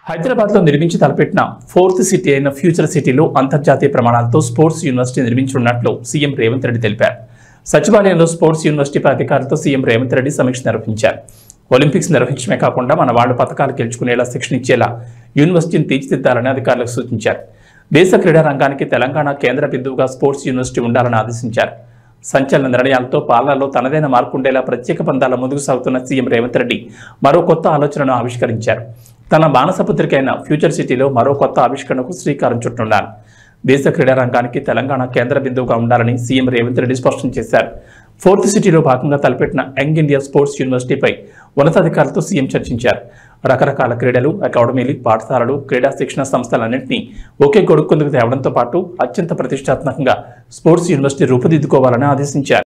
హైదరాబాద్లో నిర్మించి తలపెట్టిన ఫోర్త్ సిటీ అయిన ఫ్యూచర్ సిటీలో అంతర్జాతీయ ప్రమాణాలతో స్పోర్ట్స్ యూనివర్సిటీ నిర్మించనున్నట్లు సీఎం రేవంత్ రెడ్డి తెలిపారు. సచివాలయంలో స్పోర్ట్స్ యూనివర్సిటీపై అధికారులతో సీఎం రేవంత్ రెడ్డి సమీక్ష నిర్వహించారు. ఒలింపిక్స్ నిర్వహించడమే కాకుండా మన వాళ్ళు పథకాలు గెలుచుకునేలా శిక్షణ ఇచ్చేలా యూనివర్సిటీని తీర్చిదిద్దాలని అధికారులకు సూచించారు. దేశ క్రీడా రంగానికి తెలంగాణ కేంద్ర బిందువుగా స్పోర్ట్స్ యూనివర్సిటీ ఉండాలని ఆదేశించారు. సంచలన నిర్ణయాలతో పాలనలో తనదైన మార్పు ఉండేలా ప్రత్యేక పందాల ముందుకు సాగుతున్న సీఎం రేవంత్ రెడ్డి మరో కొత్త ఆలోచనను ఆవిష్కరించారు. తన మానసపుత్రిక అయిన ఫ్యూచర్ సిటీలో మరో కొత్త ఆవిష్కరణకు శ్రీకారం చుట్టనున్నారు. దేశ క్రీడా రంగానికి తెలంగాణ కేంద్ర బిందువుగా ఉండాలని సీఎం రేవంత్ రెడ్డి స్పష్టం చేశారు. ఫోర్త్ సిటీలో భాగంగా తలపెట్టిన యంగ్ ఇండియా స్పోర్ట్స్ యూనివర్సిటీపై ఉన్నతాధికారులతో సీఎం చర్చించారు. రకరకాల క్రీడలు, అకాడమీలు, పాఠశాలలు, క్రీడా శిక్షణ సంస్థలన్నింటినీ ఒకే గొడుక్కుందుకు తేవడంతో పాటు అత్యంత ప్రతిష్టాత్మకంగా స్పోర్ట్స్ యూనివర్సిటీ రూపుదిద్దుకోవాలని ఆదేశించారు.